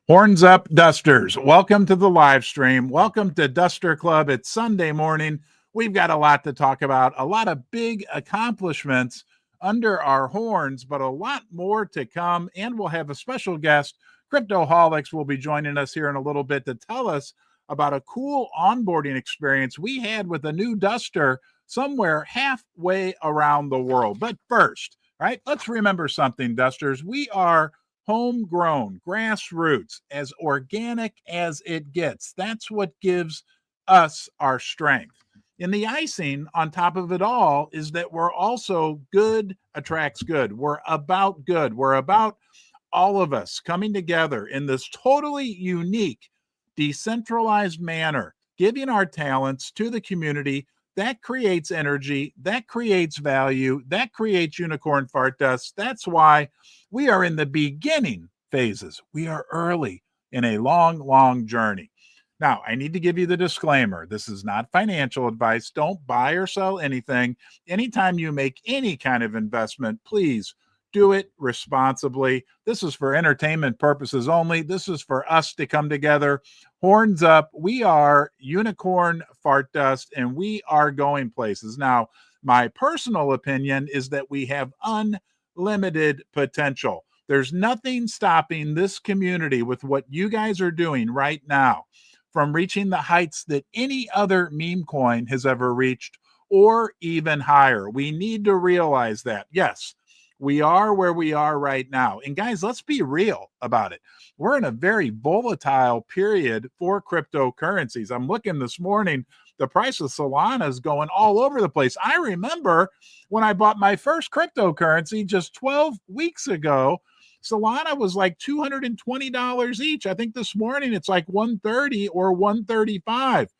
Horns up, Dusters. Welcome to the live stream. Welcome to Duster Club. It's Sunday morning. We've got a lot to talk about, a lot of big accomplishments under our horns, but a lot more to come. And we'll have a special guest. Cryptoholics will be joining us here in a little bit to tell us about a cool onboarding experience we had with a new Duster somewhere halfway around the world. But first, right, let's remember something, Dusters. We are homegrown, grassroots, as organic as it gets. That's what gives us our strength. And the icing on top of it all is that we're also good attracts good. We're about good. We're about all of us coming together in this totally unique, decentralized manner, giving our talents to the community. That creates energy, that creates value, that creates unicorn fart dust. That's why we are in the beginning phases. We are early in a long, long journey. Now, I need to give you the disclaimer. This is not financial advice. Don't buy or sell anything. Anytime you make any kind of investment, please do it responsibly. This is for entertainment purposes only. This is for us to come together. Horns up. We are unicorn fart dust and we are going places. Now, my personal opinion is that we have unlimited potential. There's nothing stopping this community with what you guys are doing right now from reaching the heights that any other meme coin has ever reached or even higher. We need to realize that. Yes, we are where we are right now. And guys, let's be real about it. We're in a very volatile period for cryptocurrencies. I'm looking this morning, the price of Solana is going all over the place. I remember when I bought my first cryptocurrency just 12 weeks ago, Solana was like $220 each. I think this morning it's like 130 or 135.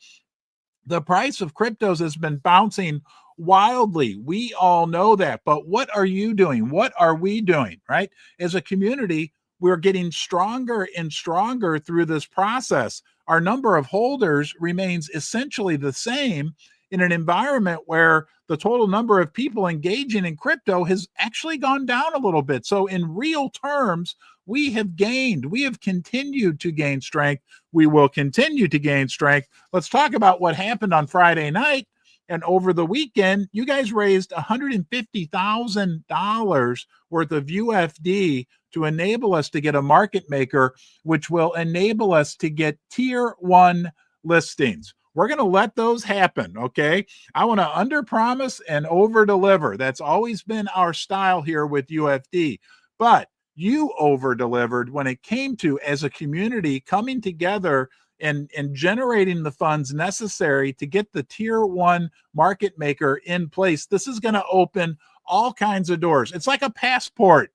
The price of cryptos has been bouncing wildly. We all know that. But what are you doing? What are we doing, right? As a community, we're getting stronger and stronger through this process. Our number of holders remains essentially the same in an environment where the total number of people engaging in crypto has actually gone down a little bit. So in real terms, we have gained, we have continued to gain strength. We will continue to gain strength. Let's talk about what happened on Friday night and over the weekend. You guys raised $150,000 worth of UFD to enable us to get a market maker, which will enable us to get tier one listings. We're going to let those happen, okay? I want to under promise and over deliver. That's always been our style here with UFD. But you over delivered when it came to, as a community, coming together and generating the funds necessary to get the tier one market maker in place. This is going to open all kinds of doors. It's like a passport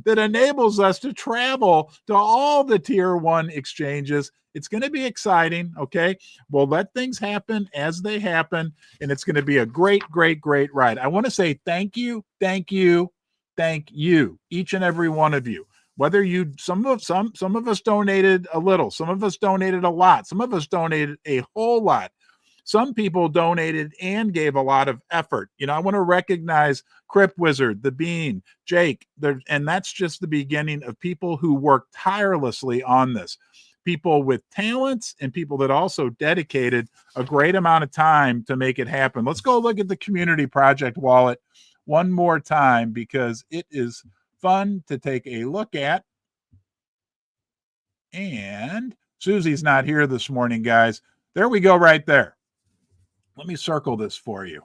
that enables us to travel to all the tier one exchanges. It's going to be exciting, okay? We'll let things happen as they happen, and it's going to be a great, great, great ride. I want to say thank you, each and every one of you. Whether you, some of us donated a little, some of us donated a lot, some of us donated a whole lot. Some people donated and gave a lot of effort. You know, I want to recognize Crypt Wizard, The Bean, Jake, and that's just the beginning of people who work tirelessly on this. People with talents and people that also dedicated a great amount of time to make it happen. Let's go look at the community project wallet one more time because it is fun to take a look at. And Susie's not here this morning, guys. There we go right there. Let me circle this for you.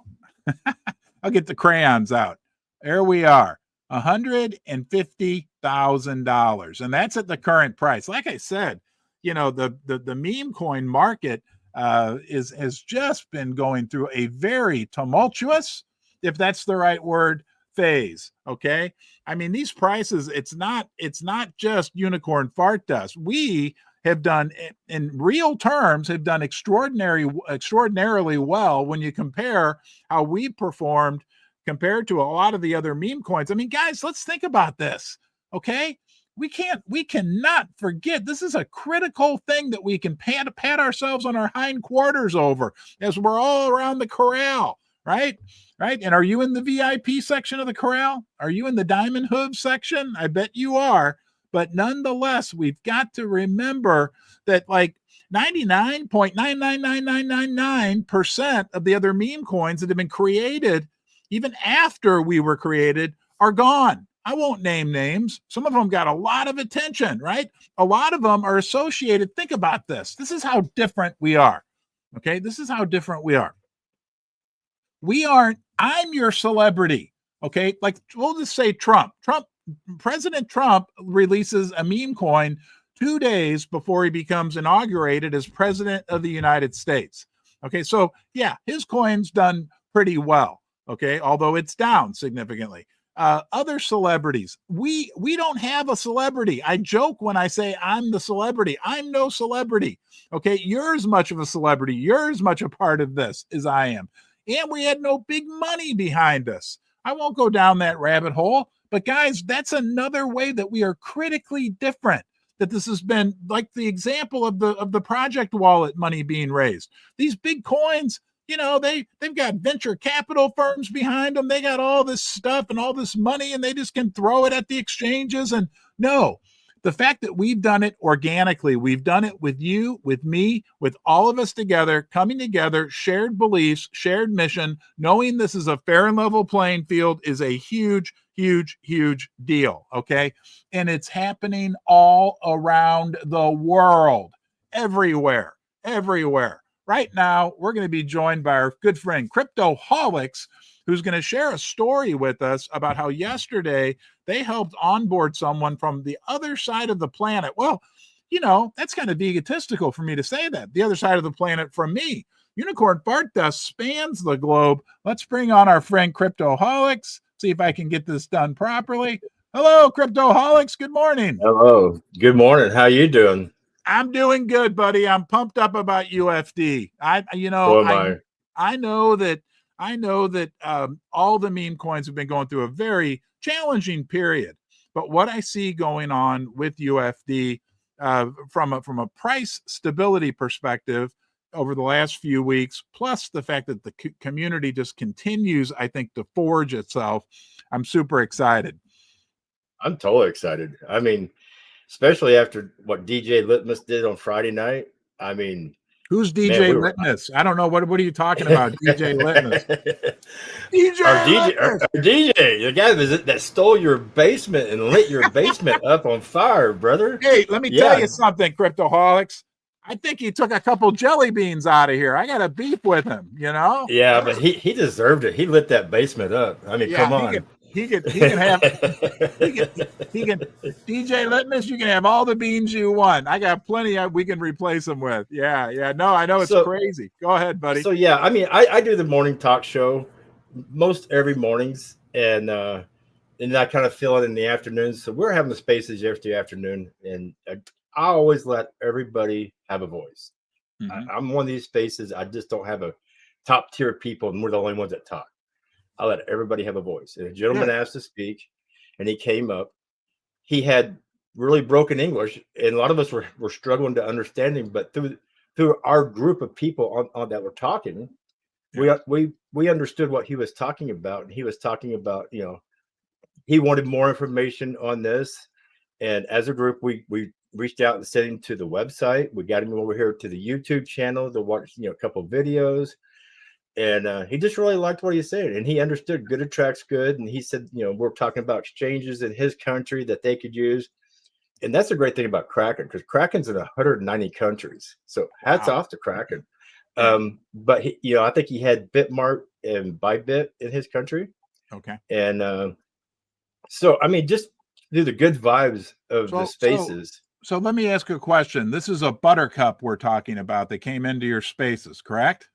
I'll get the crayons out. There we are, $150,000. And that's at the current price. Like I said, you know, the meme coin market has just been going through a very tumultuous, if that's the right word, phase. Okay. I mean, these prices, it's not just unicorn fart dust. We have done, in real terms, have done extraordinarily well when you compare how we performed compared to a lot of the other meme coins. I mean, guys, let's think about this. Okay. We cannot forget, this is a critical thing that we can pat ourselves on our hindquarters over as we're all around the corral, right? Right. And are you in the VIP section of the corral? Are you in the diamond hoof section? I bet you are. But nonetheless, we've got to remember that like 99.99999% of the other meme coins that have been created even after we were created are gone. I won't name names. Some of them got a lot of attention, right? A lot of them are associated. Think about this. This is how different we are. Okay. This is how different we are. We aren't, I'm your celebrity. Okay. Like we'll just say President Trump releases a meme coin 2 days before he becomes inaugurated as president of the United States. Okay. So yeah, his coin's done pretty well. Okay. Although it's down significantly. Other celebrities, we don't have a celebrity. I joke when I say I'm the celebrity. I'm no celebrity. Okay, you're as much of a celebrity. You're as much a part of this as I am. And we had no big money behind us. I won't go down that rabbit hole. But guys, that's another way that we are critically different. That this has been like the example of the project wallet money being raised. These big coins, you know, they've got venture capital firms behind them. They got all this stuff and all this money, and they just can throw it at the exchanges. And no, the fact that we've done it organically, we've done it with you, with me, with all of us together, coming together, shared beliefs, shared mission, knowing this is a fair and level playing field is a huge, huge, huge deal. Okay. And it's happening all around the world, everywhere. Right now, we're going to be joined by our good friend Cryptoholics, who's going to share a story with us about how yesterday they helped onboard someone from the other side of the planet. Well, you know, that's kind of egotistical for me to say that. The other side of the planet from me. Unicorn Fart Dust spans the globe. Let's bring on our friend Cryptoholics. See if I can get this done properly. Hello, Cryptoholics. Good morning. Hello. Good morning. How you doing? I'm doing good, buddy. I'm pumped up about UFD. I know that all the meme coins have been going through a very challenging period. But what I see going on with UFD from a price stability perspective over the last few weeks, plus the fact that the community just continues, I think, to forge itself, I'm super excited. I'm totally excited. I mean, especially after what DJ Litmus did on Friday night. I mean, who's DJ Litmus? I don't know. What are you talking about, DJ Litmus? Our DJ, the guy that stole your basement and lit your basement up on fire, brother. Hey, let me tell you something, Cryptoholics. I think he took a couple jelly beans out of here. I got a beef with him, you know? Yeah, but he deserved it. He lit that basement up. I mean, come on. He can DJ Litmus, you can have all the beans you want. I got plenty we can replace them with. Yeah. No, I know it's crazy. Go ahead, buddy. So yeah, I mean, I do the morning talk show most every mornings, and I kind of fill it in the afternoons. So we're having the spaces every afternoon, and I always let everybody have a voice. Mm-hmm. I'm one of these spaces. I just don't have a top tier people, and we're the only ones that talk. I let everybody have a voice. And a gentleman asked to speak, and he came up. He had really broken English, and a lot of us were struggling to understand him. But through our group of people on that were talking, we understood what he was talking about. And he was talking about, you know, he wanted more information on this. And as a group, we reached out and sent him to the website. We got him over here to the YouTube channel to watch, you know, a couple of videos. And he just really liked what he said, and he understood good attracts good. And he said, you know, we're talking about exchanges in his country that they could use. And that's a great thing about Kraken, because Kraken's in 190 countries. So hats off to Kraken. But he, you know, I think he had Bitmart and Bybit in his country. Okay. And so, I mean, just do the good vibes of the spaces. So let me ask you a question. This is a buttercup we're talking about that came into your spaces, correct?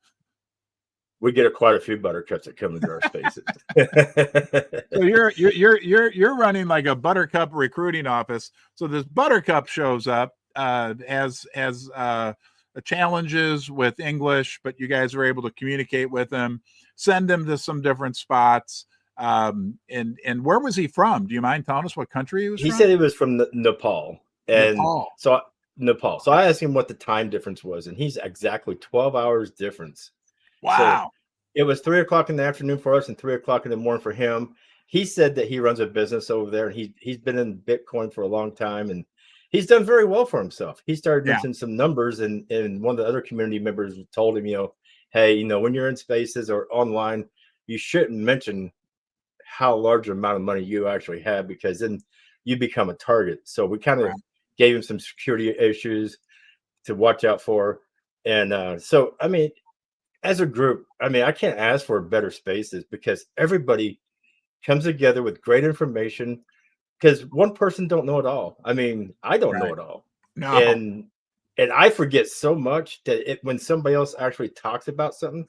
We get quite a few buttercups that come into our spaces. So you're running like a buttercup recruiting office. So this buttercup shows up as challenges with English, but you guys are able to communicate with him, send him to some different spots. And where was he from? Do you mind telling us what country he was from? He said he was from Nepal. And Nepal. So I asked him what the time difference was, and he's exactly 12 hours difference. Wow. So it was 3:00 in the afternoon for us and 3:00 in the morning for him. he said that he runs a business over there, and he's been in Bitcoin for a long time, and he's done very well for himself. He started Yeah. mentioning some numbers, and one of the other community members told him, hey, when you're in spaces or online, you shouldn't mention how large amount of money you actually have, because then you become a target. So we kind of gave him some security issues to watch out for. And so, I mean, as a group, I mean, I can't ask for better spaces, because everybody comes together with great information, because one person don't know it all. I mean, I don't know it all. No. And I forget so much that when somebody else actually talks about something,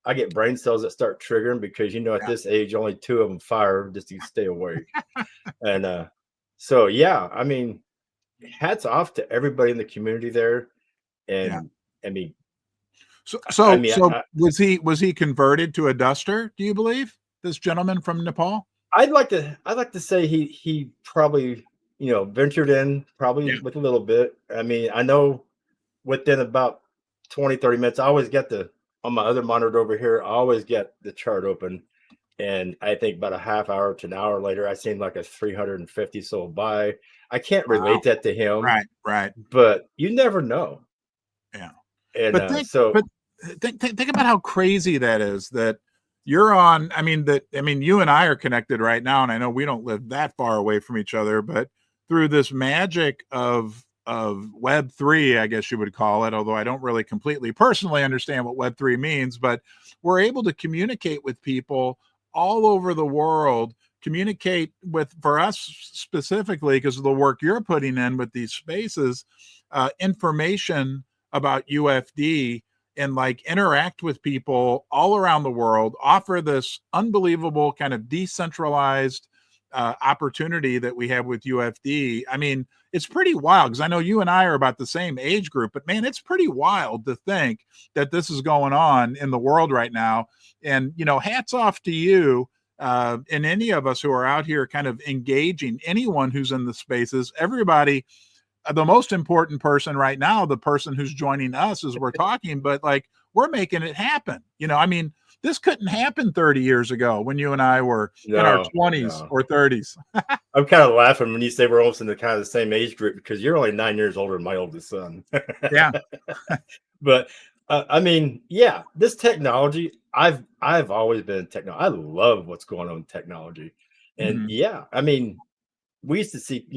I get brain cells that start triggering, because at this age, only 2 of them fire just to stay awake. And so, yeah, I mean, hats off to everybody in the community there. And I mean, so was he converted to a duster, do you believe, this gentleman from Nepal? I'd like to say he probably, ventured in probably with a little bit. I mean, I know within about 20, 30 minutes, I always get on my other monitor over here, I always get the chart open. And I think about a half hour to an hour later, I seen like a 350 sold buy. I can't relate that to him. Right. But you never know. Yeah. And But think about how crazy that is, that you're on. I mean, you and I are connected right now, and I know we don't live that far away from each other, but through this magic of Web3, I guess you would call it, although I don't really completely personally understand what Web3 means, but we're able to communicate with people all over the world, communicate with, for us specifically, because of the work you're putting in with these spaces, information about UFD, and like interact with people all around the world, offer this unbelievable kind of decentralized opportunity that we have with UFD. I mean, it's pretty wild, because I know you and I are about the same age group, but man, it's pretty wild to think that this is going on in the world right now. And, hats off to you and any of us who are out here kind of engaging, anyone who's in the spaces, everybody. The most important person right now, the person who's joining us as we're talking, but like, we're making it happen. I mean, this couldn't happen 30 years ago when you and I were in our 20s or 30s. I'm kind of laughing when you say we're almost in the kind of the same age group, because you're only 9 years older than my oldest son. Yeah. But I mean, yeah, this technology, I've always been in technology. I love what's going on in technology. And yeah, I mean, we used to see,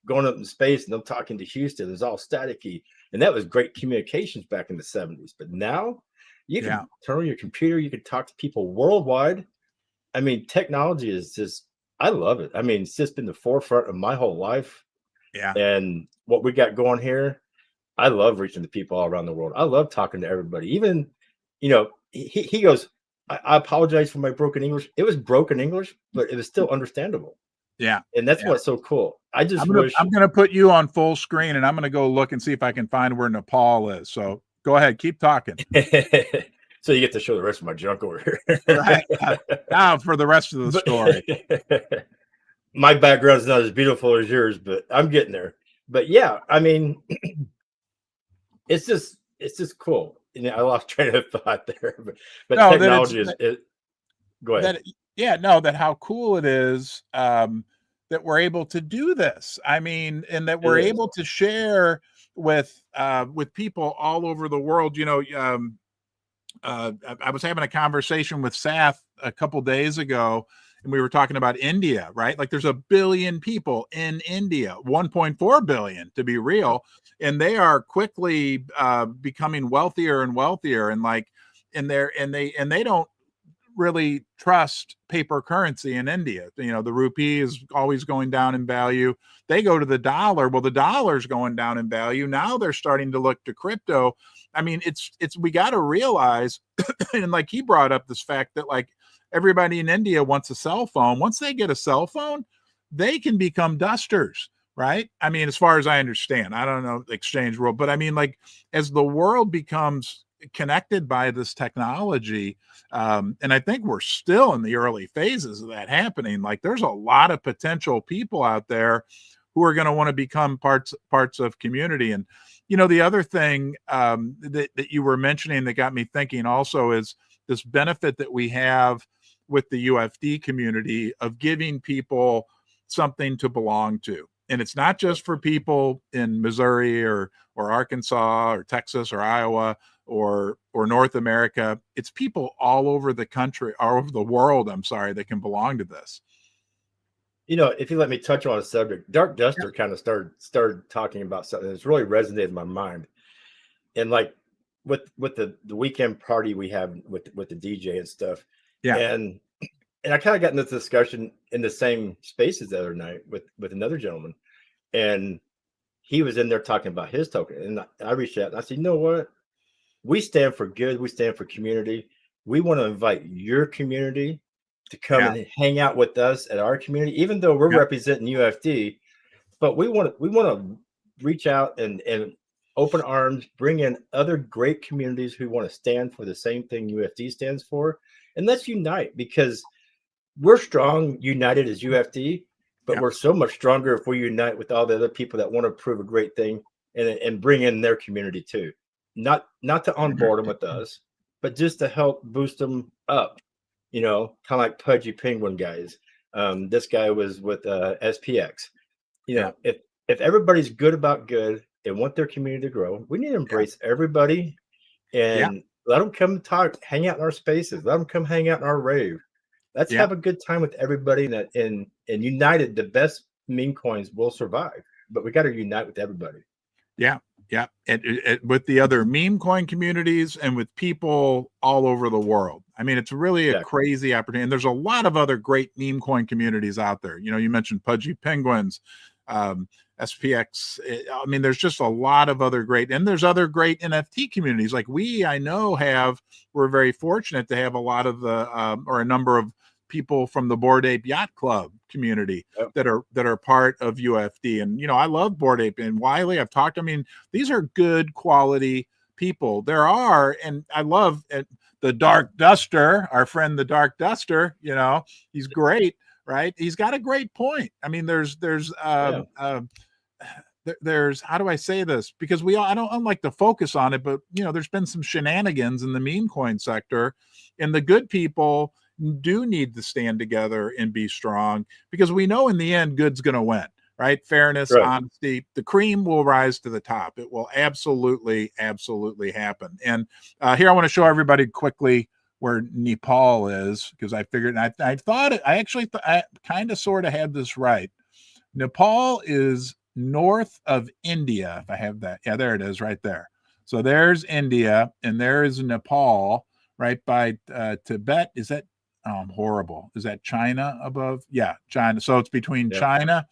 going up in space and them talking to Houston, it was all staticky. And that was great communications back in the 70s. But now you can turn on your computer, you can talk to people worldwide. I mean, technology is just, I love it. I mean, it's just been the forefront of my whole life. Yeah. And what we got going here, I love reaching to people all around the world. I love talking to everybody. Even, he goes, I apologize for my broken English. It was broken English, but it was still understandable. Yeah. And that's what's so cool. I just I'm going to put you on full screen, and I'm going to go look and see if I can find where Nepal is. So go ahead, keep talking. So you get to show the rest of my junk over here. Right. Now for the rest of the story. My background's not as beautiful as yours, but I'm getting there. But yeah, I mean, it's just cool. I lost train of thought there, but no, technology is go ahead. That how cool it is that we're able to do this. I mean, and that we're able to share with people all over the world. I was having a conversation with Seth a couple days ago, and we were talking about India, right? Like, there's 1 billion people in India, 1.4 billion to be real, and they are quickly becoming wealthier and wealthier, and they don't really trust paper currency in India. The rupee is always going down in value. They go to the dollar. Well, the dollar's going down in value. Now they're starting to look to crypto. I mean, it's we got to realize, and like he brought up this fact that like everybody in India wants a cell phone. Once they get a cell phone, they can become dusters, right? I mean, as far as I understand, I don't know the exchange world, but I mean, like, as the world becomes connected by this technology, and I think we're still in the early phases of that happening. Like, there's a lot of potential people out there who are going to want to become parts of community. And the other thing that you were mentioning that got me thinking also is this benefit that we have with the UFD community of giving people something to belong to. And it's not just for people in Missouri or Arkansas or Texas or Iowa or North America. It's people all over the country, all over the world, I'm sorry, that can belong to this. If you let me touch on a subject, Dark Duster kind of started talking about something that's really resonated in my mind. And like with the weekend party we have with the DJ and stuff. Yeah. And I kind of got into this discussion in the same spaces the other night with another gentleman. And he was in there talking about his token. And I reached out and I said, you know what? We stand for good. We stand for community. We want to invite your community to come and hang out with us at our community, even though we're representing UFD. But we want to reach out and open arms, bring in other great communities who want to stand for the same thing UFD stands for. And let's unite, because we're strong united as UFD, but we're so much stronger if we unite with all the other people that want to prove a great thing and bring in their community too. Not to onboard them with us, but just to help boost them up, kind of like Pudgy Penguin guys. This guy was with SPX. If everybody's good about good and want their community to grow, we need to embrace everybody and let them come talk, hang out in our spaces. Let them come hang out in our rave. Let's have a good time with everybody, and united, the best meme coins will survive. But we got to unite with everybody. Yeah. And with the other meme coin communities and with people all over the world. I mean, it's really a crazy opportunity. And there's a lot of other great meme coin communities out there. You mentioned Pudgy Penguins, SPX. I mean, there's just a lot of other great, and there's other great NFT communities. Like we're very fortunate to have a lot of or a number of people from the Bored Ape Yacht Club community that are part of UFD. And, I love Bored Ape and Wiley. I've talked, these are good quality people. And I love the Dark Duster, our friend, the Dark Duster, he's great, right? He's got a great point. I mean, there's how do I say this? Because I don't like to focus on it, but there's been some shenanigans in the meme coin sector, and the good people do need to stand together and be strong, because we know in the end good's going to win, right? Fairness, honesty, the cream will rise to the top. It will absolutely happen. And here I want to show everybody quickly where Nepal is, because I figured, and I thought I kind of sort of had this right. Nepal is north of India, if I have that. Yeah, there it is right there. So there's India and there is Nepal right by Tibet. Is that horrible? Is that China above? Yeah, China. So it's between China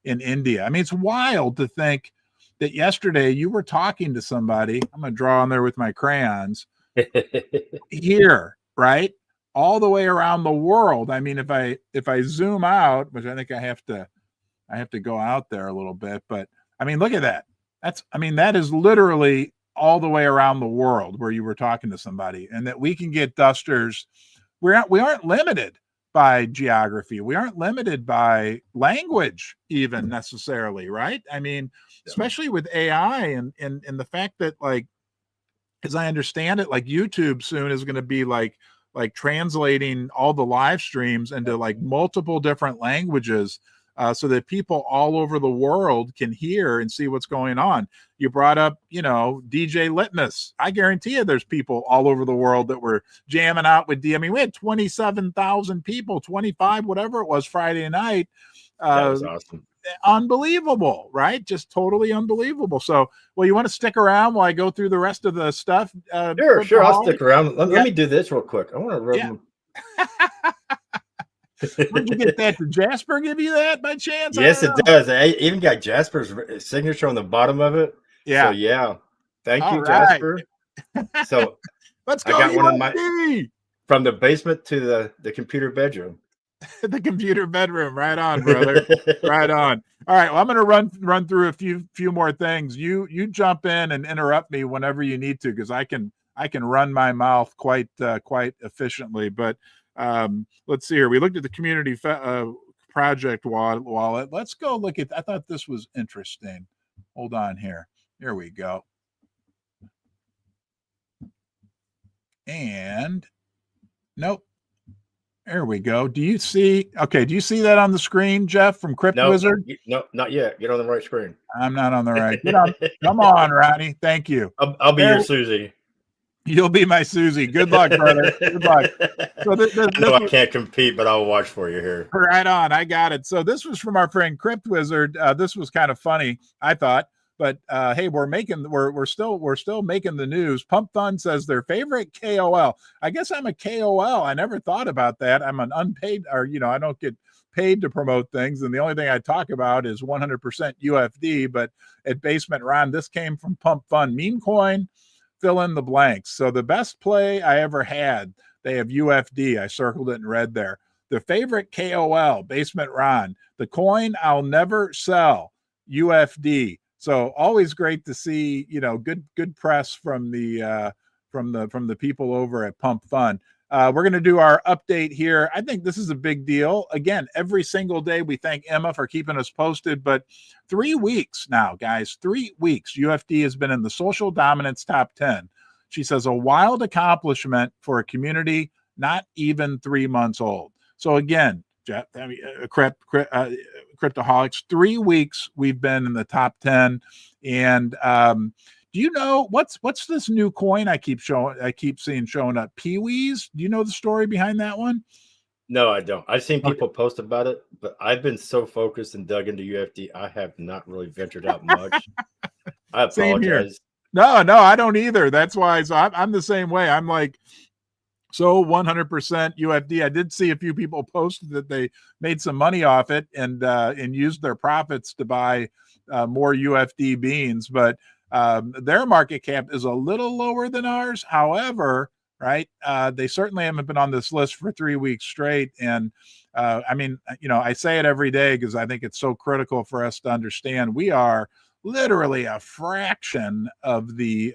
and India. I mean, it's wild to think that yesterday you were talking to somebody. I'm going to draw on there with my crayons here, right? All the way around the world. I mean, if I zoom out, which I think I have to go out there a little bit, but I mean, look at that. That is literally all the way around the world where you were talking to somebody, and that we can get dusters. We aren't limited by geography. We aren't limited by language even necessarily, right? I mean, especially with AI and the fact that, like, as I understand it, like YouTube soon is going to be like translating all the live streams into like multiple different languages, so that people all over the world can hear and see what's going on. You brought up, DJ Litmus. I guarantee you there's people all over the world that were jamming out with D. I mean, we had 27,000 people, 25, whatever it was, Friday night. That was awesome. Unbelievable, right? Just totally unbelievable. So, well, you want to stick around while I go through the rest of the stuff? Sure. I'll stick around. Let me do this real quick. I want to rub them. Where'd you get that? Did Jasper give you that by chance? Yes, it does. I even got Jasper's signature on the bottom of it. Yeah. So thank you, Jasper. So let's go. I got one from the basement to the computer bedroom. The computer bedroom. Right on, brother. Right on. All right. Well, I'm going to run through a few more things. You jump in and interrupt me whenever you need to, because I can run my mouth quite efficiently. But let's see here. We looked at the community project wallet. Let's go look at. I thought this was interesting. Hold on here. Here we go. And nope. There we go. Do you see that on the screen, Jeff, from Crypt No, Wizard? no, not yet. Get on the right screen. I'm not on the right. Get on. Come on, Ronnie. Thank you. I'll be your Susie. You'll be my Susie. Good luck, brother. Good luck. So I know I can't compete, but I'll watch for you here. Right on. I got it. So this was from our friend Crypt Wizard. This was kind of funny, I thought. But hey, we're still making the news. Pump Fun says their favorite KOL. I guess I'm a KOL. I never thought about that. I'm an unpaid, or I don't get paid to promote things, and the only thing I talk about is 100% UFD. But at Basement Ron, this came from Pump Fun. Meme coin, fill in the blanks. So the best play I ever had, they have UFD. I circled it in red there. The favorite KOL, Basement Ron. The coin I'll never sell, UFD. So always great to see, good press from the people over at Pump Fun. We're going to do our update here. I think this is a big deal. Again, every single day we thank Emma for keeping us posted, but 3 weeks now, guys, 3 weeks. UFD has been in the social dominance top 10. She says a wild accomplishment for a community not even 3 months old. So again, Jeff, Cryptoholics, 3 weeks we've been in the top 10. And do you know what's this new coin I keep seeing showing up? Peewees? Do you know the story behind that one? No, I don't. I've seen people post about it, but I've been so focused and dug into UFD, I have not really ventured out much. I apologize. Same here. No, I don't either. That's why. So I'm the same way. I'm like, so 100% UFD. I did see a few people posted that they made some money off it and used their profits to buy more UFD beans, but their market cap is a little lower than ours. However, right, they certainly haven't been on this list for 3 weeks straight. And I say it every day because I think it's so critical for us to understand we are literally a fraction of the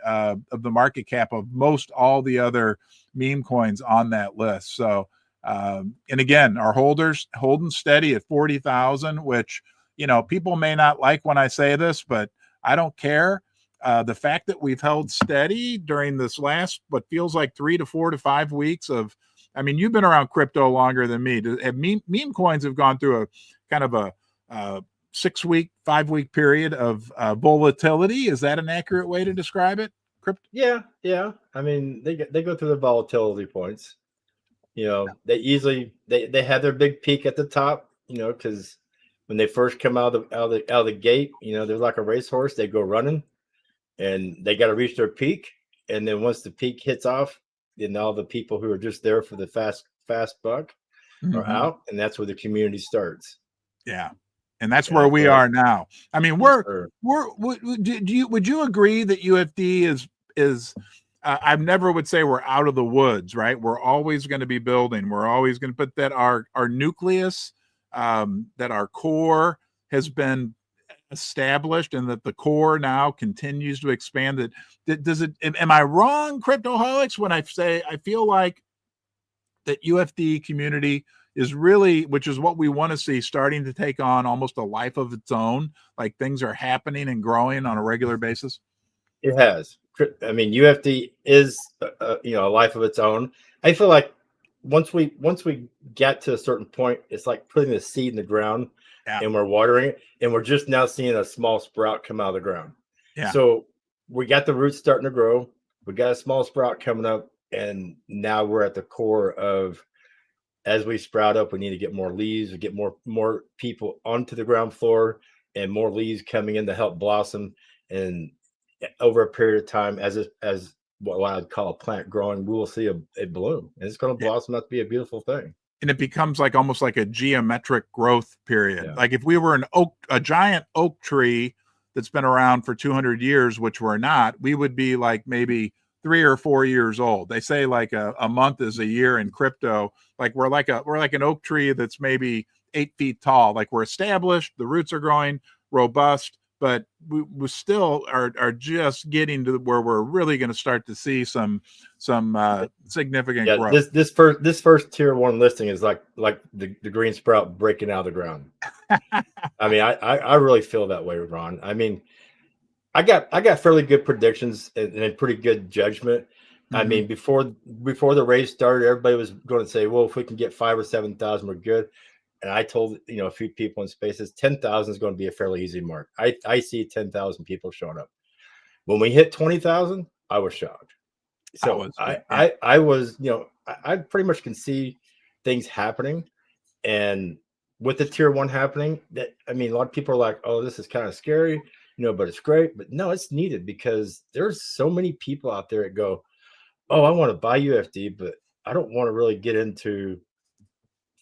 market cap of most all the other meme coins on that list. So and again, our holders holding steady at 40,000, which people may not like when I say this, but I don't care. The fact that we've held steady during this last what feels like 3 to 4 to 5 weeks of, you've been around crypto longer than me. Meme coins have gone through a kind of a 6-week, 5-week period of volatility. Is that an accurate way to describe it? Yeah. They go through the volatility points. They usually they have their big peak at the top. Because when they first come out of the gate, they're like a racehorse. They go running, and they got to reach their peak. And then once the peak hits off, then all the people who are just there for the fast buck are out, and that's where the community starts. Yeah. And that's where we are now. Would you agree that UFD is I never would say we're out of the woods, right? We're always going to be building. We're always going to put that our nucleus, that our core has been established, and that the core now continues to expand. Am I wrong, Cryptoholics, when I say I feel like that UFD community is really, which is what we want to see, starting to take on almost a life of its own, like things are happening and growing on a regular basis? It has. UFD is a life of its own. I feel like once we get to a certain point, it's like putting the seed in the ground, and we're watering it, and we're just now seeing a small sprout come out of the ground. Yeah. So we got the roots starting to grow. We got a small sprout coming up, and now we're at the core of, as we sprout up, we need to get more leaves, get more people onto the ground floor, and more leaves coming in to help blossom. And over a period of time, as what I'd call a plant growing, we will see a bloom, and it's going to blossom out to be a beautiful thing. And it becomes like almost like a geometric growth period. Yeah. Like if we were a giant oak tree that's been around for 200 years, which we're not, we would be like maybe 3 or 4 years old. They say like a month is a year in crypto. Like we're like an oak tree that's maybe 8 feet tall. Like we're established, the roots are growing, robust, but we still are just getting to where we're really going to start to see some significant growth. This first tier 1 listing is like the green sprout breaking out of the ground. I really feel that way, Ron. I got fairly good predictions and pretty good judgment, I mean, before the race started, everybody was going to say, well, if we can get 5,000 or 7,000, we're good. And I told, a few people in Spaces, 10,000 is going to be a fairly easy mark. I see 10,000 people showing up. When we hit 20,000, I was shocked. So I was, I pretty much can see things happening. And with the tier 1 happening, a lot of people are like, oh, this is kind of scary, but it's great. But no, it's needed, because there's so many people out there that go, oh, I want to buy UFD, but I don't want to really get into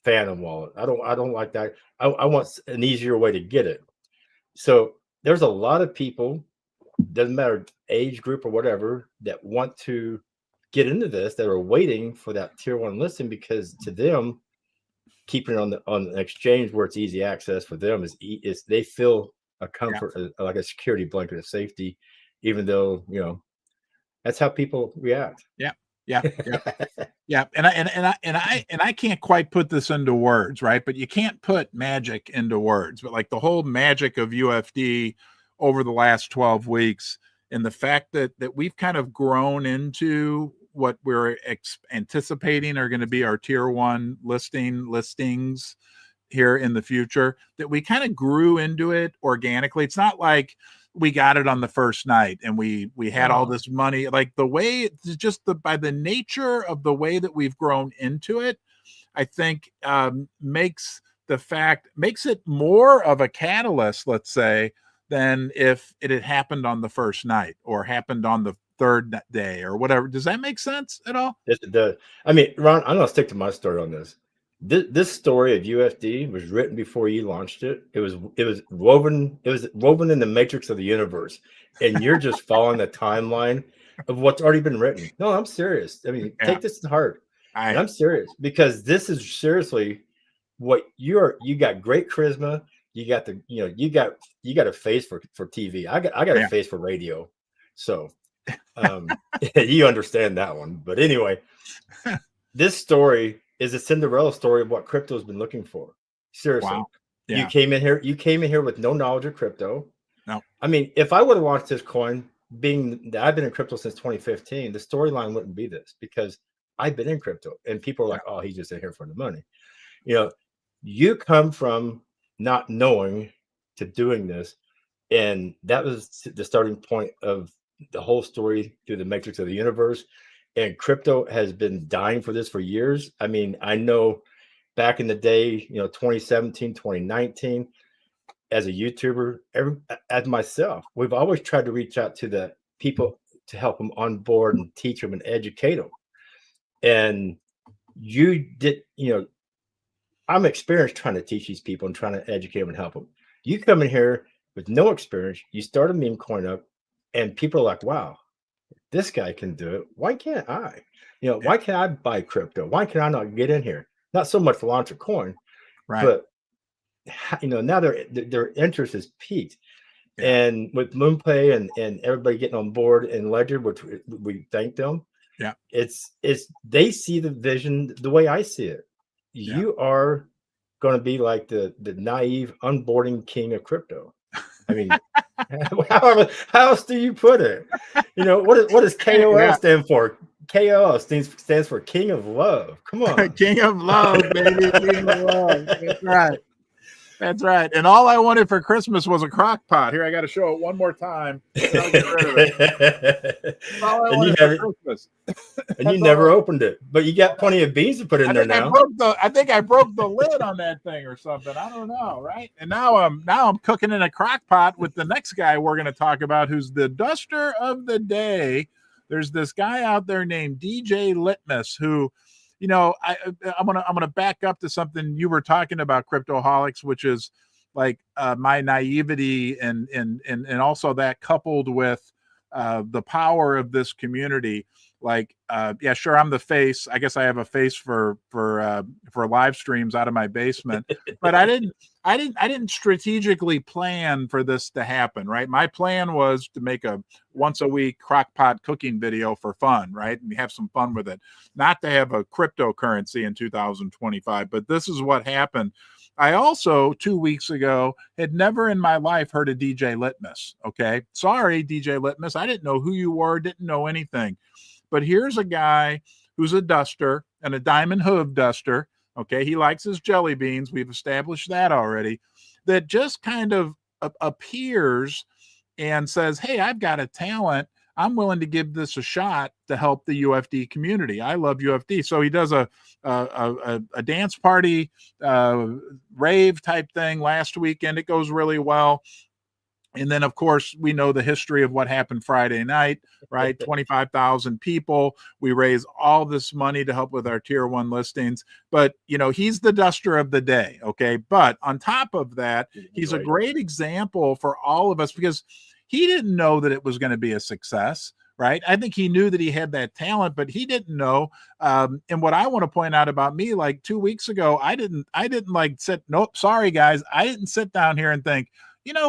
Phantom Wallet. I don't like that. I want an easier way to get it. So there's a lot of people, doesn't matter age group or whatever, that want to get into this, that are waiting for that tier 1 listing, because to them, keeping it on the exchange where it's easy access for them is they feel a comfort, like a security blanket of safety, even though that's how people react. Yeah. And I can't quite put this into words, right? But you can't put magic into words. But like the whole magic of UFD over the last 12 weeks, and the fact that we've kind of grown into what we're anticipating are going to be our tier 1 listings here in the future, that we kind of grew into it organically. It's not like we got it on the first night and we had all this money. Like the way, just by the nature of the way that we've grown into it, I think makes it more of a catalyst, let's say, than if it had happened on the first night or happened on the third day or whatever. Does that make sense at all? Yes, it does. Ron, I'm gonna stick to my story on this. This story of UFD was written before you launched it. It was woven in the matrix of the universe, and you're just following the timeline of what's already been written. No, I'm serious. Take this to heart. And I'm serious, because this is seriously what you got great charisma. You got you got a face for TV. I got a face for radio. So you understand that one. But anyway, this story is a Cinderella story of what crypto's been looking for. Seriously. Wow. Yeah. You came in here with no knowledge of crypto. No. If I would have launched this coin, being that I've been in crypto since 2015, the storyline wouldn't be this, because I've been in crypto and people are like, oh, he's just in here for the money. You come from not knowing to doing this. And that was the starting point of the whole story through the matrix of the universe. And crypto has been dying for this for years. I know back in the day, 2017, 2019, as a YouTuber, as myself, we've always tried to reach out to the people to help them on board and teach them and educate them. And you did, I'm experienced trying to teach these people and trying to educate them and help them. You come in here with no experience, you start a meme coin up, and people are like, wow, this guy can do it. Why can't I? Why can't I buy crypto? Why can I not get in here? Not so much to launch a coin, right? But now their interest is peaked. Yeah. And with MoonPay and everybody getting on board and Ledger, which we thank them. Yeah, it's they see the vision the way I see it. Yeah. You are going to be like the naive onboarding king of crypto. How else do you put it? What does KOL stand for? KOL stands for King of Love. Come on. King of Love, baby. King of Love. That's right. That's right. And all I wanted for Christmas was a crock pot. Here, I got to show it one more time. And I'll get rid of it. All I wanted for Christmas. And you never opened it, but you got plenty of beans to put in there now. I think I broke the lid on that thing or something. I don't know, right? And now I'm cooking in a crock pot with the next guy we're going to talk about, who's the duster of the day. There's this guy out there named DJ Litmus who, I'm gonna back up to something you were talking about, Cryptoholics, which is like my naivety and also that coupled with the power of this community. Like, yeah, sure, I'm the face. I guess I have a face for live streams out of my basement, but I didn't strategically plan for this to happen, right? My plan was to make a once a week crock pot cooking video for fun, right? And have some fun with it, not to have a cryptocurrency in 2025. But this is what happened. I also 2 weeks ago had never in my life heard of DJ Litmus. Okay. Sorry, DJ Litmus. I didn't know who you were, didn't know anything. But here's a guy who's a duster and a diamond hoof duster. Okay, he likes his jelly beans. We've established that already. That just kind of appears and says, "Hey, I've got a talent. I'm willing to give this a shot to help the UFD community. I love UFD." So he does a dance party rave type thing last weekend. It goes really well. And then, of course, we know the history of what happened Friday night, right? 25,000 people. We raise all this money to help with our tier 1 listings. But, he's the duster of the day. Okay. But on top of that, he's a great example for all of us because he didn't know that it was going to be a success. Right. I think he knew that he had that talent, but he didn't know. And what I want to point out about me, like 2 weeks ago, I didn't like sit. Nope. Sorry, guys. I didn't sit down here and think,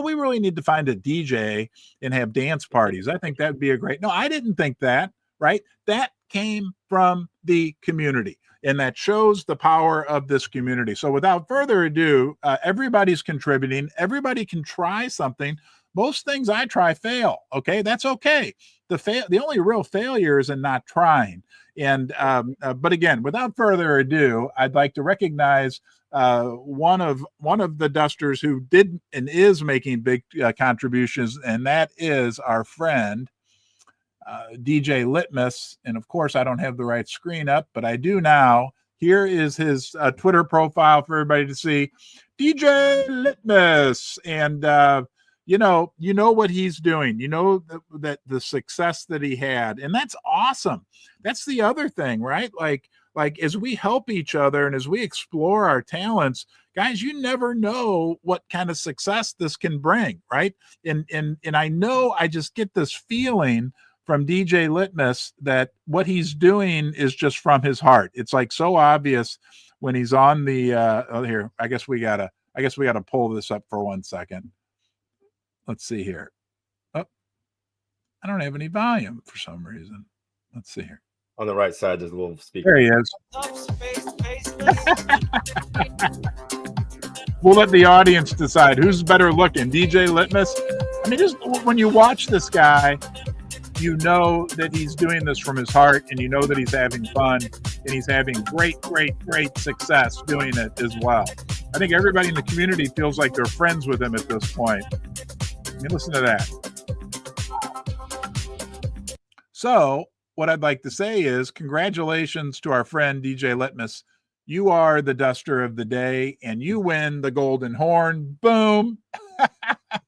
we really need to find a DJ and have dance parties. I think that'd be no, I didn't think that, right? That came from the community, and that shows the power of this community. So without further ado, everybody's contributing. Everybody can try something. Most things I try fail. Okay. That's okay. The only real failure is in not trying. And, but again, without further ado, I'd like to recognize one of the dusters who did and is making big contributions, and that is our friend DJ Litmus. And of course, I don't have the right screen up, but I do now. Here is his Twitter profile for everybody to see. DJ Litmus, and you know what he's doing. That the success that he had, and that's awesome. That's the other thing, right? Like as we help each other and as we explore our talents, guys, you never know what kind of success this can bring, right? And I know I just get this feeling from DJ Litmus that what he's doing is just from his heart. It's like so obvious when he's on the here. I guess we gotta pull this up for 1 second. Let's see here. Oh, I don't have any volume for some reason. Let's see here. On the right side, there's a little speaker. There he is. We'll let the audience decide who's better looking, DJ Litmus. I mean, just when you watch this guy, you know that he's doing this from his heart, and you know that he's having fun, and he's having great success doing it as well. I think everybody in the community feels like they're friends with him at this point. I mean, listen to that. So what I'd like to say is congratulations to our friend DJ Litmus. You are the duster of the day, and you win the golden horn. Boom.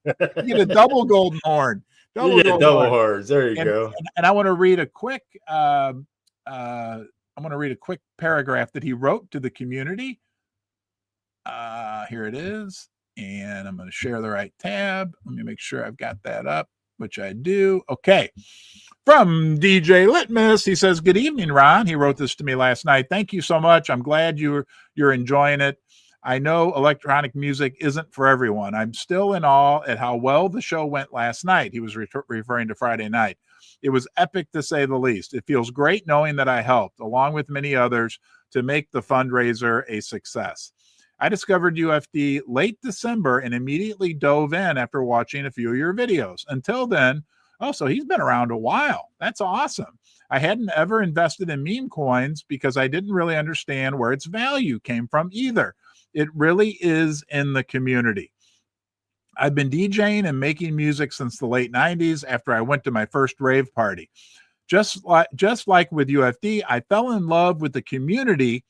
You get a double golden horn. Double horns. There you go. And I want to read a quick paragraph that he wrote to the community. Here it is. And I'm going to share the right tab. Let me make sure I've got that up, which I do. Okay. From DJ Litmus, he says, "Good evening, Ron." He wrote this to me last night. "Thank you so much. I'm glad you're enjoying it. I know electronic music isn't for everyone. I'm still in awe at how well the show went last night." He was referring to Friday night. "It was epic, to say the least. It feels great knowing that I helped, along with many others, to make the fundraiser a success. I discovered UFD late December and immediately dove in after watching a few of your videos. Until then," oh, so he's been around a while. That's awesome. "I hadn't ever invested in meme coins because I didn't really understand where its value came from either. It really is in the community. I've been DJing and making music since the late 90s after I went to my first rave party. Just like with UFD, I fell in love with the community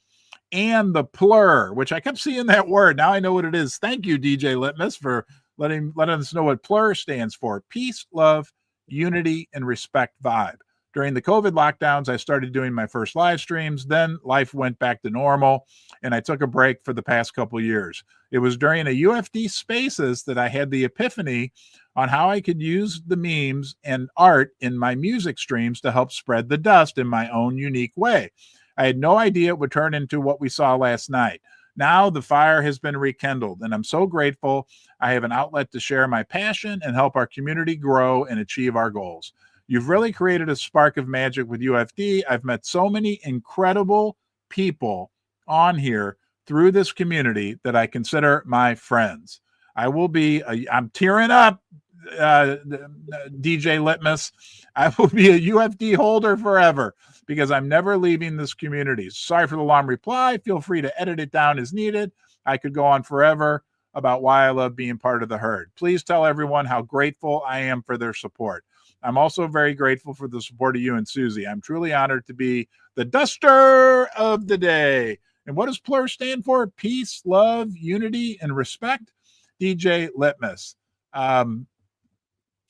and the plur," which I kept seeing that word. Now I know what it is. Thank you, DJ Litmus, for letting us know what plur stands for. Peace, love, unity, and respect vibe. During the COVID lockdowns, I started doing my first live streams. Then life went back to normal, and I took a break for the past couple years. It was during a UFD Spaces that I had the epiphany on how I could use the memes and art in my music streams to help spread the dust in my own unique way. I had no idea it would turn into what we saw last night. Now the fire has been rekindled, and I'm so grateful I have an outlet to share my passion and help our community grow and achieve our goals. You've really created a spark of magic with UFD. I've met so many incredible people on here through this community that I consider my friends. I'm tearing up, DJ Litmus. I will be a UFD holder forever because I'm never leaving this community. Sorry for the long reply. Feel free to edit it down as needed. I could go on forever about why I love being part of the herd. Please tell everyone how grateful I am for their support. I'm also very grateful for the support of you and Susie. I'm truly honored to be the duster of the day. And what does PLUR stand for? Peace, love, unity, and respect. DJ Litmus.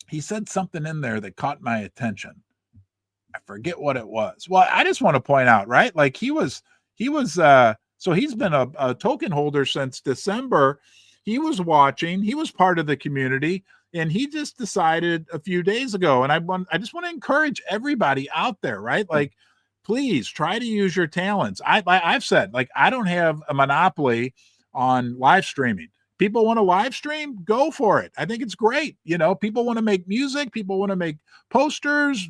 He said something in there that caught my attention. I forget what it was. Well, I just want to point out, right? Like he was so he's been a token holder since December. He was watching, he was part of the community, and he just decided a few days ago. And I just want to encourage everybody out there, right? Like, please try to use your talents. I've said, like, I don't have a monopoly on live streaming. People want to live stream, go for it. I think it's great. You know, people want to make music, people want to make posters,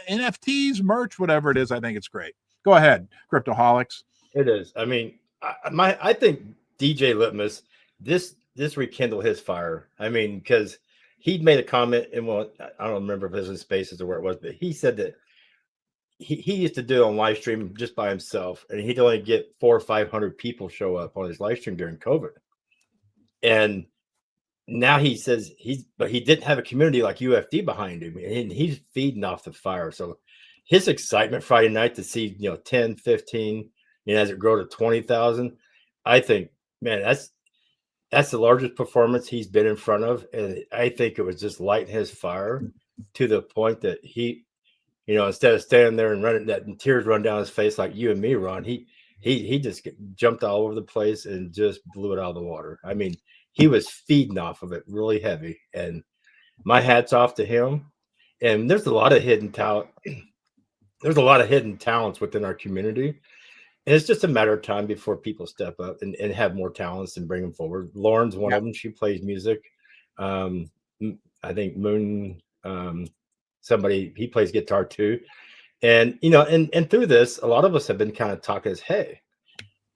NFTs, merch, whatever it is. I think it's great. Go ahead, Cryptoholics. It is. I mean, I think DJ Litmus, this rekindled his fire. I mean, because he made a comment, and well, I don't remember if it was in Spaces or where it was, but he said that he used to do it on live stream just by himself, and he'd only get 400 or 500 people show up on his live stream during COVID. And now he says but he didn't have a community like UFD behind him, and he's feeding off the fire. So his excitement Friday night to see 10, 15, as it grow to 20,000, I think, man, that's the largest performance he's been in front of, and I think it was just lighting his fire to the point that he, instead of standing there and running that and tears run down his face like you and me, Ron, he just jumped all over the place and just blew it out of the water. I mean, he was feeding off of it really heavy, and my hat's off to him. And there's a lot of hidden talent. There's a lot of hidden talents within our community, and it's just a matter of time before people step up and have more talents and bring them forward. Lauren's one of them. She plays music. I think Moon, he plays guitar too. And, and through this, a lot of us have been kind of talking as, hey,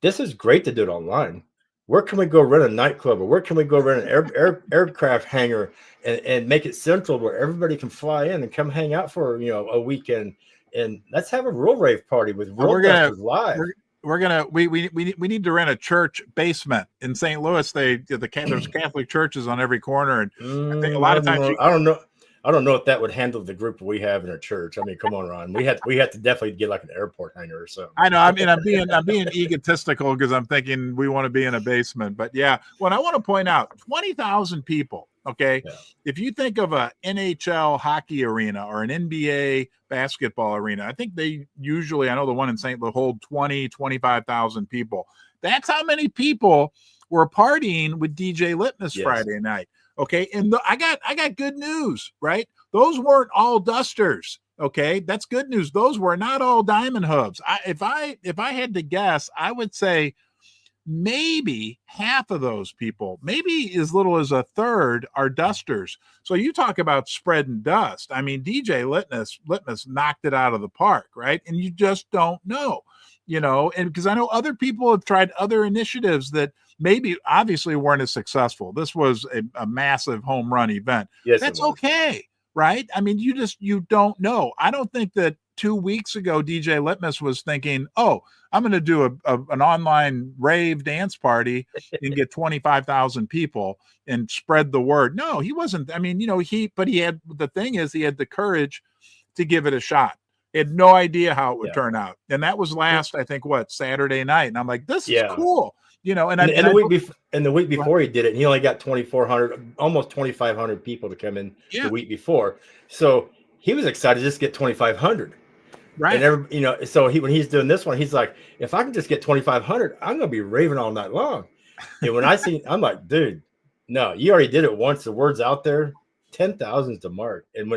this is great to do it online. Where can we go rent a nightclub, or where can we go rent an aircraft hangar and make it central where everybody can fly in and come hang out for, a weekend, and let's have a real rave party with real dusters live. We need to rent a church basement in St. Louis. There's Catholic churches on every corner, and I think a lot of times I don't know if that would handle the group we have in our church. I mean, come on, Ron. We had to definitely get like an airport hangar or something. I know. I mean, I'm being egotistical because I'm thinking we want to be in a basement. But yeah, what I want to point out, 20,000 people. Okay. Yeah. If you think of a NHL hockey arena or an NBA basketball arena, I think they usually, I know the one in St. Louis hold 20, 25,000 people. That's how many people were partying with DJ Litmus Friday night. Okay. And I got good news, right? Those weren't all dusters. Okay. That's good news. Those were not all diamond hubs. If I had to guess, I would say maybe half of those people, maybe as little as a third, are dusters. So you talk about spreading dust. I mean, DJ Litmus knocked it out of the park, right? And you just don't know, and because I know other people have tried other initiatives that maybe obviously weren't as successful. This was a massive home run event. Yes, that's okay, right? I mean, you don't know. I don't think that 2 weeks ago DJ Litmus was thinking, oh, I'm going to do an online rave dance party and get 25,000 people and spread the word. No, he wasn't. I mean, he had the courage to give it a shot. He had no idea how it would turn out. And that was I think, Saturday night. And I'm like, this is cool. And the week before he did it, he only got 2,400, almost 2,500 people to come in the week before. So he was excited to just get 2,500. Right. And so when he's doing this one, he's like, if I can just get 2,500, I'm going to be raving all night long. And when I'm like, dude, no, you already did it once. The word's out there. 10,000 is the mark. And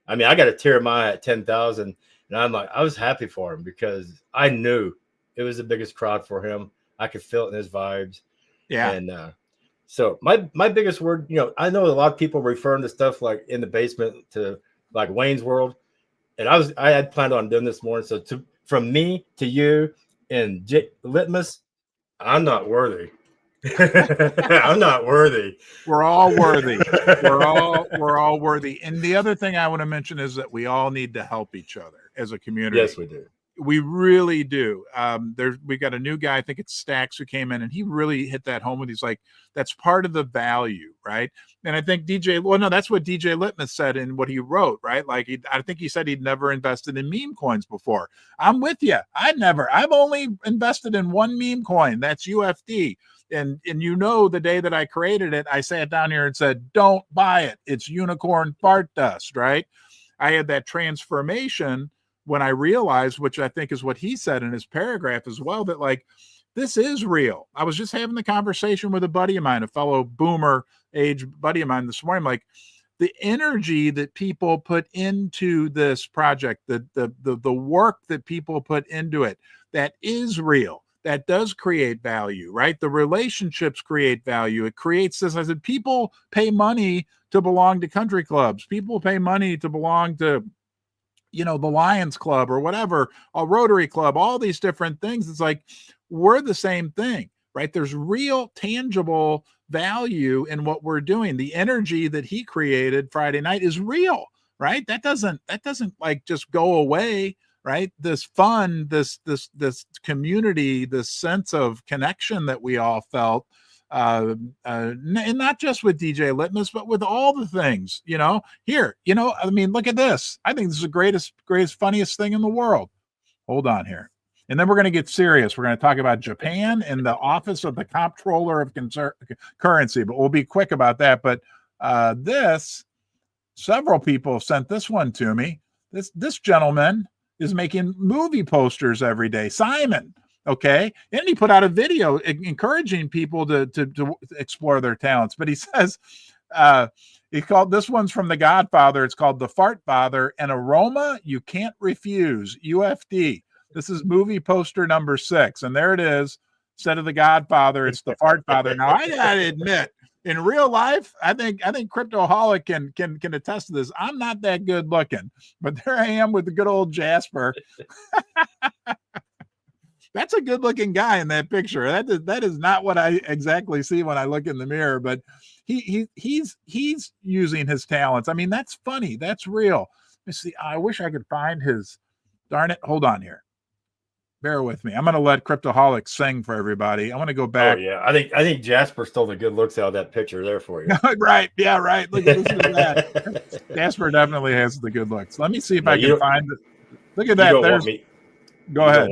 I got a tear in my eye at 10,000. And I'm like, I was happy for him because I knew it was the biggest crowd for him. I could feel it in his vibes. Yeah. And so my biggest word, I know a lot of people referring to stuff like in the basement to like Wayne's World. And I had planned on doing this morning. So from me to you and Litmus, I'm not worthy. I'm not worthy. We're all worthy. We're all worthy. And the other thing I want to mention is that we all need to help each other as a community. Yes, we do. We really do. We got a new guy, I think it's Stacks, who came in and he really hit that home with. He's like, that's part of the value, right? And I think that's what DJ Litmus said in what he wrote, right? Like I think he said he'd never invested in meme coins before. I'm with you. I've only invested in one meme coin. That's UFD. And the day that I created it, I sat down here and said, don't buy it. It's unicorn fart dust, right? I had that transformation when I realized, which I think is what he said in his paragraph as well, that like, this is real. I was just having the conversation with a buddy of mine, a fellow boomer age buddy of mine this morning. Like, the energy that people put into this project, the work that people put into it, that is real. That does create value, right? The relationships create value. It creates this. I said, people pay money to belong to country clubs. People pay money to belong to, the Lions Club or whatever, a Rotary Club, all these different things. It's like, we're the same thing, right? There's real tangible value in what we're doing. The energy that he created Friday night is real, right? That doesn't like just go away, right? This fun, this community, this sense of connection that we all felt, and not just with DJ Litmus, but with all the things, here, I mean, look at this. I think this is the greatest, funniest thing in the world. Hold on here. And then we're going to get serious. We're going to talk about Japan and the Office of the Comptroller of Currency, but we'll be quick about that. But several people have sent this one to me. This gentleman is making movie posters every day. Simon. Okay. And he put out a video encouraging people to explore their talents. But he says, he called, this one's from The Godfather. It's called The Fart Father, an aroma you can't refuse. UFD. This is movie poster number 6. And there it is. Instead of The Godfather, it's The Fart Father. Now, I gotta admit, in real life, I think Cryptoholic can attest to this. I'm not that good looking, but there I am with the good old Jasper. That's a good looking guy in that picture. That is not what I exactly see when I look in the mirror, but he's using his talents. I mean, that's funny. That's real. Let me see. I wish I could find his, darn it. Hold on here. Bear with me. I'm going to let Cryptoholic sing for everybody. I want to go back. Oh yeah. I think Jasper stole the good looks out of that picture there for you. Right. Yeah, right. Listen to that. Jasper definitely has the good looks. Let me see if I can find it. Look at that. Go ahead.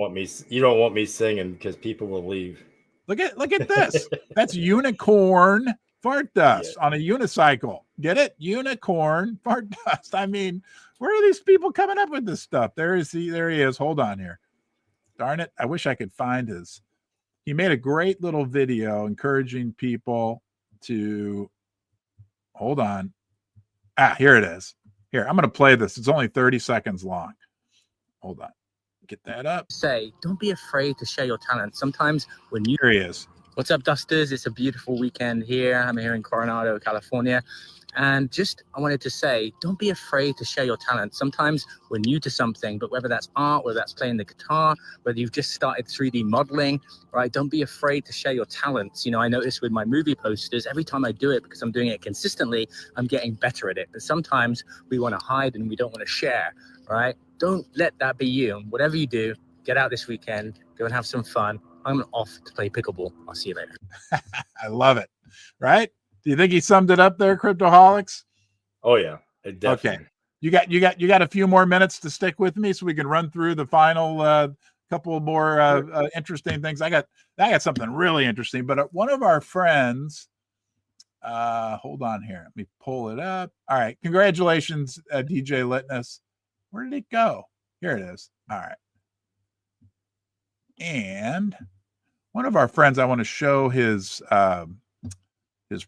You don't want me singing because people will leave. Look at this. That's unicorn fart dust on a unicycle. Get it? Unicorn fart dust. I mean, where are these people coming up with this stuff? There he is. Hold on here. Darn it. I wish I could find his. He made a great little video encouraging people to hold on. Here it is. Here, I'm going to play this. It's only 30 seconds long. Hold on. Get that up. Say, don't be afraid to share your talent. Sometimes when you... Here he is. What's up, Dusters? It's a beautiful weekend here. I'm here in Coronado, California. And I wanted to say, don't be afraid to share your talent. Sometimes we're new to something, but whether that's art, whether that's playing the guitar, whether you've just started 3D modeling, right? Don't be afraid to share your talents. I notice with my movie posters, every time I do it, because I'm doing it consistently, I'm getting better at it. But sometimes we want to hide and we don't want to share, right? Don't let that be you. Whatever you do, get out this weekend, go and have some fun. I'm off to play pickleball. I'll see you later. I love it. Right? Do you think he summed it up there, Cryptoholics? Oh yeah, definitely. Okay. You got a few more minutes to stick with me so we can run through the final couple more interesting things. I got something really interesting, but one of our friends, hold on here. Let me pull it up. All right. Congratulations, DJ Litmus. Where did it go? Here it is. All right. And one of our friends, I want to show his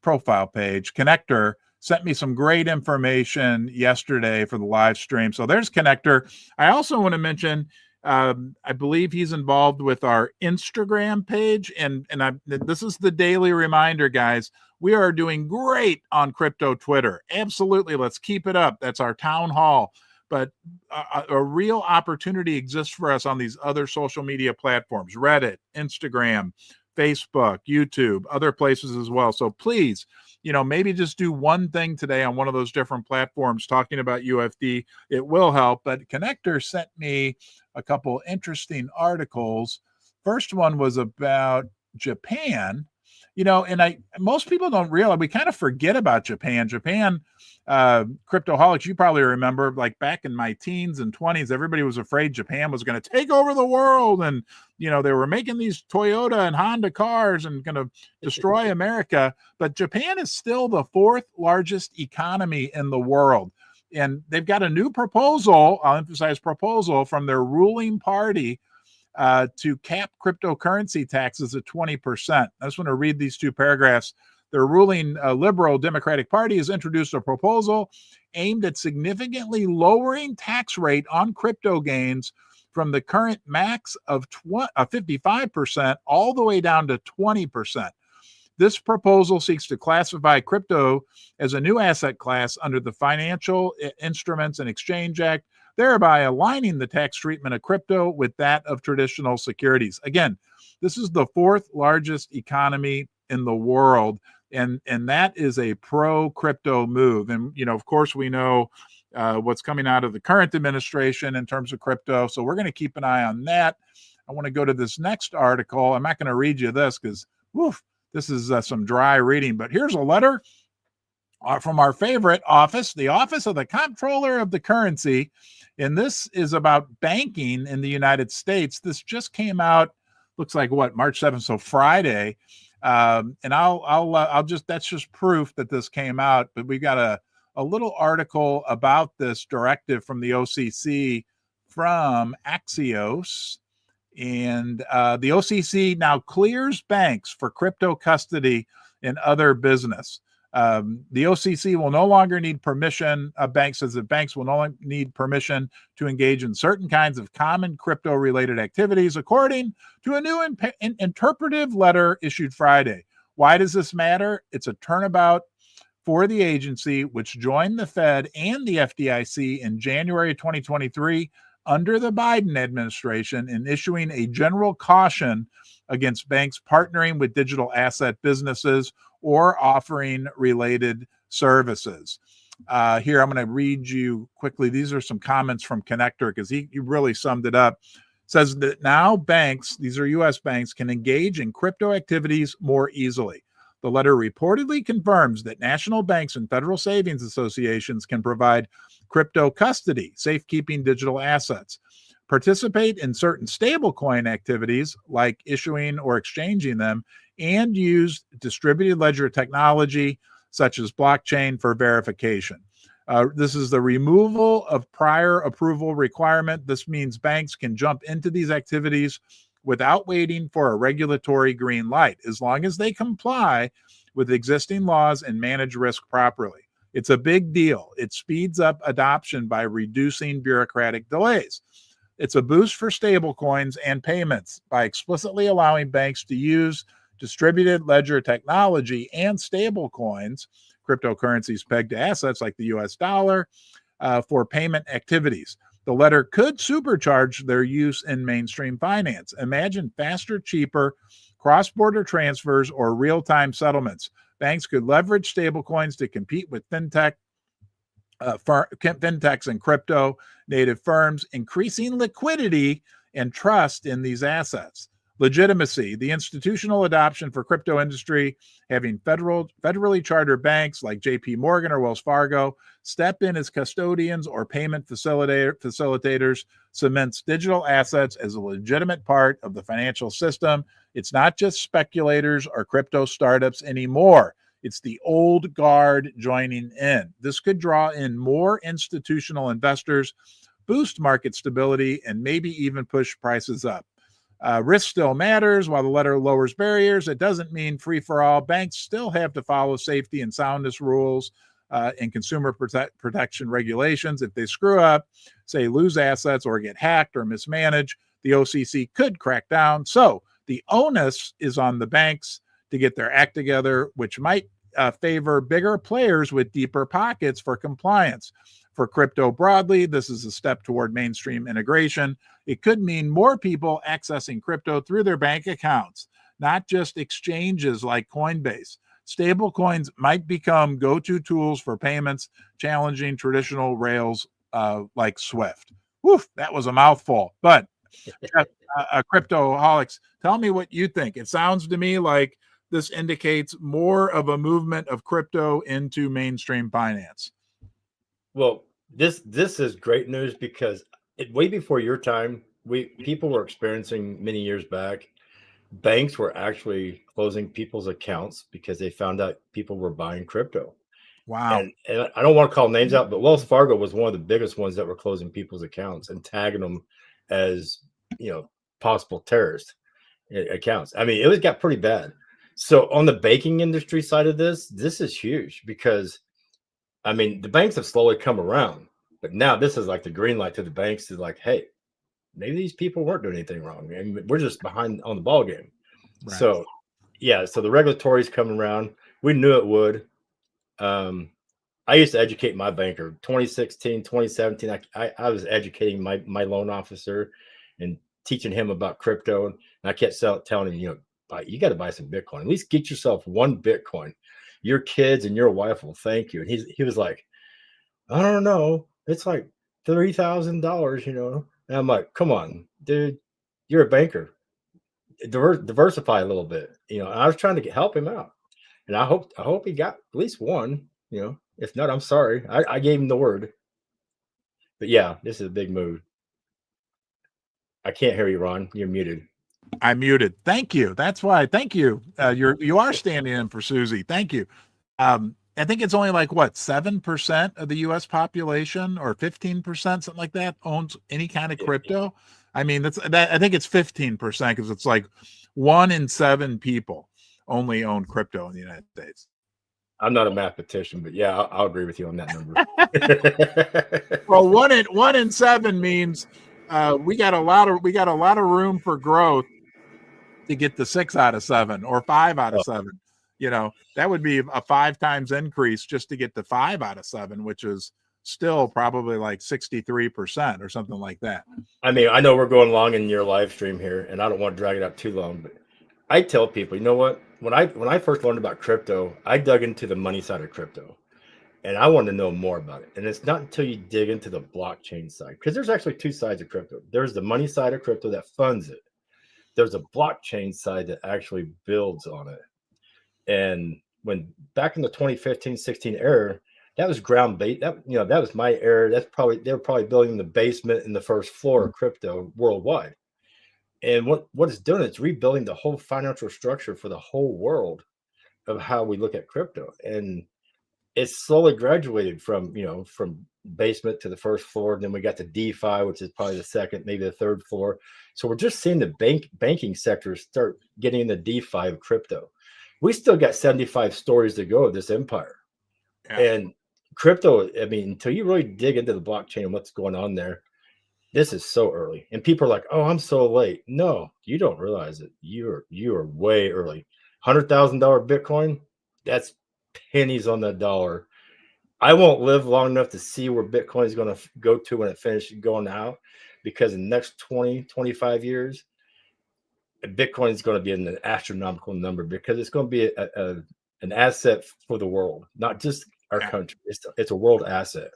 profile page. Connector sent me some great information yesterday for the live stream. So there's Connector. I also want to mention, I believe he's involved with our Instagram page. And this is the daily reminder, guys. We are doing great on crypto Twitter. Absolutely. Let's keep it up. That's our town hall. But a real opportunity exists for us on these other social media platforms, Reddit, Instagram, Facebook, YouTube, other places as well. So please, maybe just do one thing today on one of those different platforms talking about UFD. It will help. But Connector sent me a couple interesting articles. First one was about Japan, and most people don't realize, we kind of forget about Japan. Cryptoholics, you probably remember, like back in my teens and 20s, everybody was afraid Japan was going to take over the world. And, they were making these Toyota and Honda cars and going to destroy America. But Japan is still the fourth largest economy in the world. And they've got a new proposal, I'll emphasize proposal, from their ruling party to cap cryptocurrency taxes at 20%. I just want to read these two paragraphs. The ruling Liberal Democratic Party has introduced a proposal aimed at significantly lowering tax rate on crypto gains from the current max of 55% all the way down to 20%. This proposal seeks to classify crypto as a new asset class under the Financial Instruments and Exchange Act, thereby aligning the tax treatment of crypto with that of traditional securities. Again, this is the fourth largest economy in the world, and that is a pro-crypto move. And, of course, we know what's coming out of the current administration in terms of crypto, so we're going to keep an eye on that. I want to go to this next article. I'm not going to read you this because, this is some dry reading, but here's a letter from our favorite office, the Office of the Comptroller of the Currency. And this is about banking in the United States. This just came out, looks like March 7th, so Friday. And I'll just, that's just proof that this came out. But we got a little article about this directive from the OCC from Axios. And the OCC now clears banks for crypto custody and other business. The OCC will no longer need permission. Banks says that banks will no longer need permission to engage in certain kinds of common crypto-related activities, according to a new interpretive letter issued Friday. Why does this matter? It's a turnabout for the agency, which joined the Fed and the FDIC in January 2023 under the Biden administration in issuing a general caution against banks partnering with digital asset businesses or offering related services. Here, I'm going to read you quickly. These are some comments from Connector because he really summed it up. It says that now banks, these are U.S. banks, can engage in crypto activities more easily. The letter reportedly confirms that national banks and federal savings associations can provide crypto custody, safekeeping digital assets, participate in certain stablecoin activities like issuing or exchanging them, and use distributed ledger technology such as blockchain for verification. This is the removal of prior approval requirement. This means banks can jump into these activities without waiting for a regulatory green light, as long as they comply with existing laws and manage risk properly. It's a big deal. It speeds up adoption by reducing bureaucratic delays. It's a boost for stablecoins and payments by explicitly allowing banks to use distributed ledger technology and stablecoins, cryptocurrencies pegged to assets like the US dollar, for payment activities. The letter could supercharge their use in mainstream finance. Imagine faster, cheaper cross-border transfers or real-time settlements. Banks could leverage stablecoins to compete with fintechs and crypto native firms, increasing liquidity and trust in these assets. Legitimacy, the institutional adoption for crypto industry, having federally chartered banks like JP Morgan or Wells Fargo step in as custodians or payment facilitators cements digital assets as a legitimate part of the financial system. It's not just speculators or crypto startups anymore. It's the old guard joining in. This could draw in more institutional investors, boost market stability, and maybe even push prices up. Risk still matters. While the letter lowers barriers, it doesn't mean free for all. Banks still have to follow safety and soundness rules and consumer protection regulations. If they screw up, say lose assets or get hacked or mismanaged, the OCC could crack down. So the onus is on the banks to get their act together, which might favor bigger players with deeper pockets for compliance. For crypto broadly, this is a step toward mainstream integration. It could mean more people accessing crypto through their bank accounts, not just exchanges like Coinbase. Stable coins might become go-to tools for payments, challenging traditional rails like Swift. Woof, that was a mouthful. But cryptoholics, tell me what you think. It sounds to me like this indicates more of a movement of crypto into mainstream finance. Well, this is great news because way before your time, people were experiencing many years back. Banks were actually closing people's accounts because they found out people were buying crypto. Wow. And I don't want to call names out, but Wells Fargo was one of the biggest ones that were closing people's accounts and tagging them as, possible terrorist accounts. I mean, it got pretty bad. So on the banking industry side of this is huge because, I mean, the banks have slowly come around, but now this is like the green light to the banks to like, hey, maybe these people weren't doing anything wrong, and we're just behind on the ball game. Right. So, yeah. So the regulatory is coming around. We knew it would. I used to educate my banker. 2016, 2017. I was educating my loan officer and teaching him about crypto. And I kept telling him, you got to buy some Bitcoin. At least get yourself one Bitcoin. Your kids and your wife will thank you. And he was like, I don't know. It's like $3,000, And I'm like, come on, dude, you're a banker. Diversify a little bit. I was trying to help him out. And I hope he got at least one, If not, I'm sorry. I gave him the word. But yeah, this is a big move. I can't hear you, Ron. You're muted. I'm muted. Thank you. That's why. Thank you. You are standing in for Susie. Thank you. I think it's only like 7% of the U.S. population or 15%, something like that, owns any kind of crypto. I mean, I think it's 15% because it's like 1 in 7 people only own crypto in the United States. I'm not a mathematician, but yeah, I'll agree with you on that number. Well, 1 in 7 means we got a lot of room for growth to get to 6 out of 7 or 5 out of 7. That would be a 5 times increase just to get to 5 out of 7, which is still probably like 63% or something like that. I mean, I know we're going long in your live stream here, and I don't want to drag it out too long, but I tell people, you know what? When I first learned about crypto, I dug into the money side of crypto, and I wanted to know more about it. And it's not until you dig into the blockchain side, because there's actually 2 sides of crypto. There's the money side of crypto that funds it. There's a blockchain side that actually builds on it. And when back in the 2015-16 era, that was ground bait. That was my era. They were probably building the basement and the first floor of crypto worldwide. And what it's doing, it's rebuilding the whole financial structure for the whole world of how we look at crypto. And it's slowly graduated from basement to the first floor. And then we got the DeFi, which is probably the second, maybe the third floor. So we're just seeing the banking sector start getting in the DeFi of crypto. We still got 75 stories to go of this empire. Yeah. And crypto, I mean, until you really dig into the blockchain and what's going on there, this is so early. And people are like, oh, I'm so late. No, you don't realize it. You are way early. $100,000 Bitcoin, that's pennies on the dollar. I won't live long enough to see where Bitcoin is going to go to when it finishes going out, because in the next 20, 25 years, Bitcoin is going to be an astronomical number, because it's going to be an asset for the world, not just our country. It's a world asset.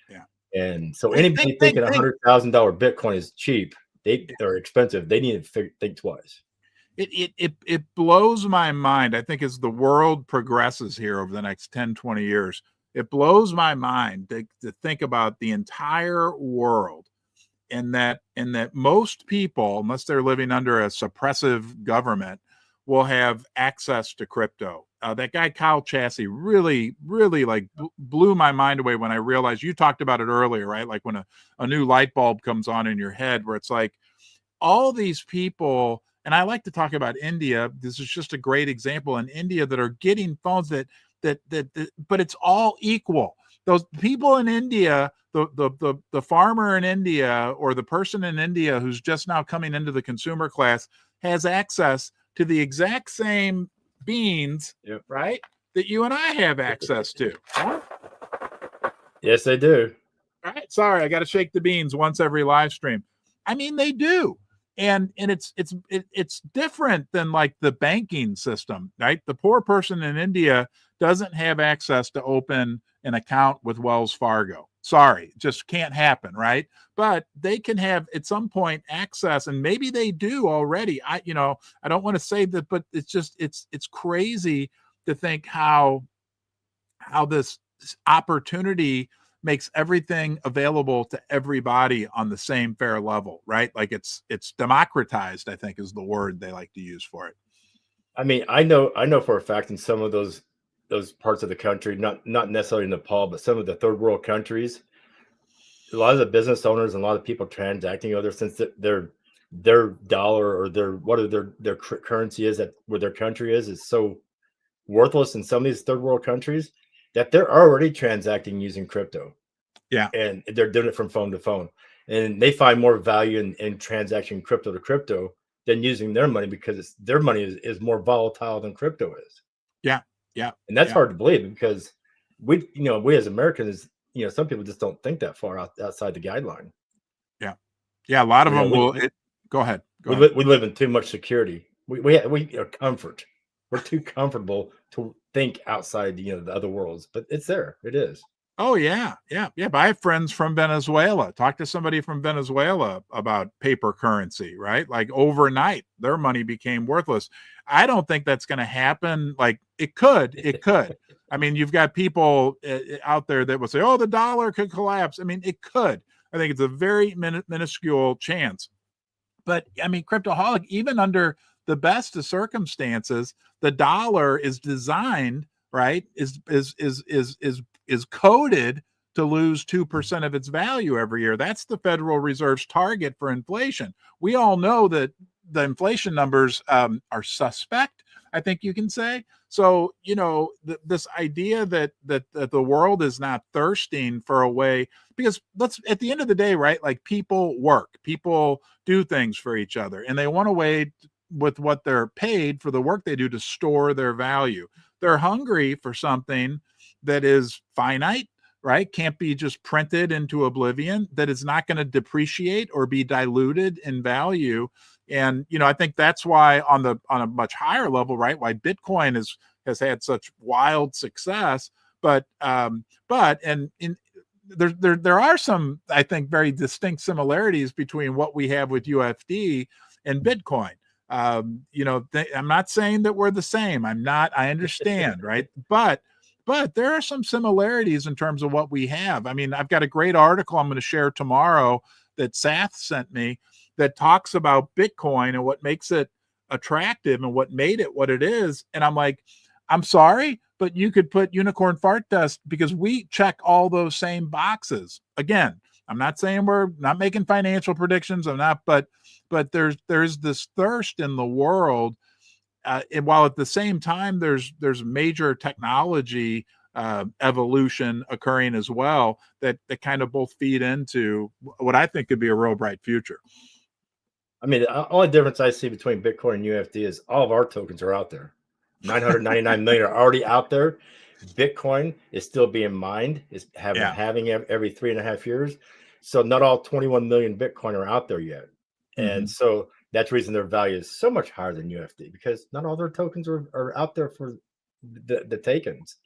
Yeah. And so anybody thinking $100,000 Bitcoin is cheap, they're expensive, they need to think twice. It blows my mind. I think as the world progresses here over the next 10, 20 years, it blows my mind to think about the entire world. And that most people, unless they're living under a suppressive government, will have access to crypto. That guy Kyle Chassie really, really blew my mind away when I realized, you talked about it earlier, right? Like when a new light bulb comes on in your head, where it's like all these people, and I like to talk about India. This is just a great example in India that are getting phones that but it's all equal. Those people in India, the farmer in India, or the person in India who's just now coming into the consumer class, has access to the exact same beans, right, that you and I have access to. Yes, they do. All right. Sorry, I got to shake the beans once every live stream. I mean, they do. and it's different than like the banking system, right? The poor person in India doesn't have access to open an account with Wells Fargo. Sorry, just can't happen, right? But they can have at some point access, and maybe they do already. I don't want to say that, but it's crazy to think how this opportunity makes everything available to everybody on the same fair level, right? Like it's democratized, I think is the word they like to use for it. I mean, I know for a fact in some of those parts of the country, not necessarily Nepal, but some of the third world countries, a lot of the business owners and a lot of people transacting other, since their dollar or their currency is at where their country is so worthless in some of these third world countries that they're already transacting using crypto. Yeah. And they're doing it from phone to phone. And they find more value in transacting crypto to crypto than using their money, because their money is more volatile than crypto is. Yeah. Yeah. And that's hard to believe, because we as Americans, some people just don't think that far outside the guideline. Yeah. Yeah. A lot of them will. Go ahead. We live in too much security. We are comfort. We're too comfortable to think outside the other worlds, but it's there. It is. Oh yeah. But I have friends from Venezuela. Talk to somebody from Venezuela about paper currency, right? Like overnight, their money became worthless. I don't think that's going to happen. Like it could. I mean, you've got people out there that will say, "Oh, the dollar could collapse." I mean, it could. I think it's a very minuscule chance. But I mean, Cryptoholic, even under the best of circumstances, the dollar is designed, right? Is coded to lose 2% of its value every year. That's the Federal Reserve's target for inflation. We all know that the inflation numbers are suspect, I think you can say. So, this idea that the world is not thirsting for a way, because at the end of the day, right? Like people work, people do things for each other, and they want a way with what they're paid for the work they do to store their value. They're hungry for something that is finite, right? Can't be just printed into oblivion, that is not going to depreciate or be diluted in value. And, I think that's why on a much higher level, right, why Bitcoin has had such wild success. But there are some, I think, very distinct similarities between what we have with UFD and Bitcoin. I'm not saying that we're the same. I understand, right? But there are some similarities in terms of what we have. I mean, I've got a great article I'm going to share tomorrow that Sath sent me that talks about Bitcoin and what makes it attractive and what made it what it is. And I'm like, I'm sorry, but you could put unicorn fart test, because we check all those same boxes. Again, I'm not saying we're not making financial predictions. I'm not, but there's this thirst in the world. And while at the same time, there's major technology evolution occurring as well, that kind of both feed into what I think could be a real bright future. I mean, the only difference I see between Bitcoin and UFD is all of our tokens are out there. 999 million are already out there. Bitcoin is still being mined, is having every 3.5 years. So not all 21 million Bitcoin are out there yet. Mm-hmm. And so that's the reason their value is so much higher than UFD, because not all their tokens are out there for the takings.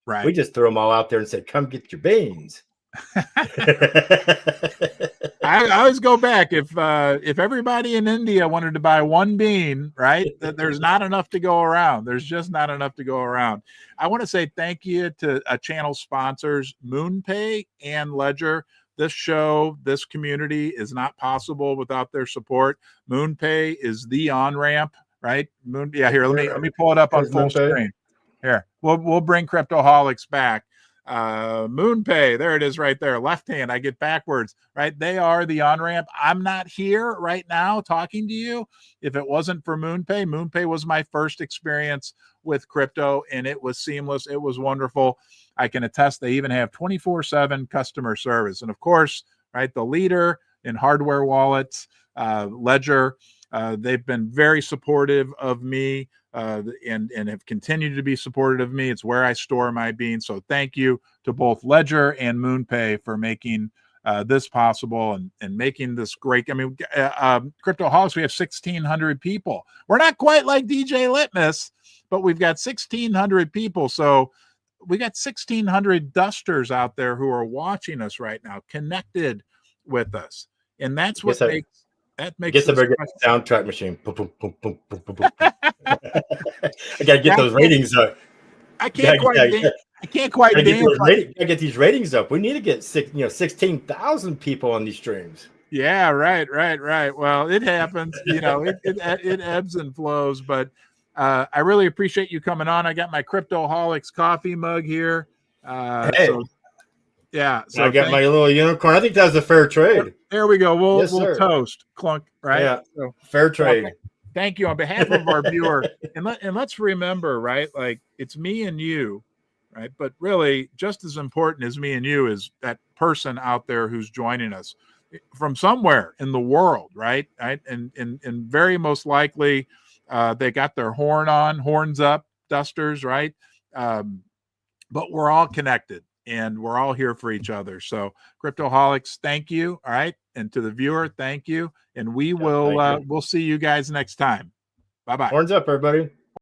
Right. We just throw them all out there and say, come get your beans. I always go back, if everybody in India wanted to buy one bean, right, that there's not enough to go around. There's just not enough to go around. I want to say thank you to channel sponsors MoonPay and Ledger. This show, this community is not possible without their support. MoonPay is the on-ramp, right? Here, let me pull it up on full screen. Here, we'll bring Cryptoholics back. MoonPay, there it is right there. Left hand, I get backwards, right? They are the on-ramp. I'm not here right now talking to you if it wasn't for MoonPay. MoonPay was my first experience with crypto, and it was seamless. It was wonderful. I can attest they even have 24/7 customer service. And of course, right, the leader in hardware wallets, Ledger, they've been very supportive of me. And have continued to be supportive of me. It's where I store my beans. So thank you to both Ledger and MoonPay for making this possible and making this great. I mean, Cryptoholics, we have 1,600 people. We're not quite like DJ Litmus, but we've got 1,600 people. So we got 1,600 dusters out there who are watching us right now, connected with us. And that's what makes a very good soundtrack machine. Boom, boom, boom, boom, boom, boom, boom. I gotta get those ratings up. I can't quite get these ratings up. We need to get 16,000 people on these streams. Yeah, right. Well, it happens. It ebbs and flows, but I really appreciate you coming on. I got my Cryptoholics coffee mug here. So I got my little unicorn. I think that was a fair trade. There we go. We'll toast. Clunk, right? Yeah. So, fair trade. Okay. Thank you on behalf of our viewer. And let's remember, right? Like, it's me and you, right? But really, just as important as me and you is that person out there who's joining us from somewhere in the world, right? And very most likely, they got their horns up, dusters, right? But we're all connected and we're all here for each other. So, Cryptoholics, thank you. All right. And to the viewer, thank you. And we'll see you guys next time. Bye-bye. Horns up, everybody.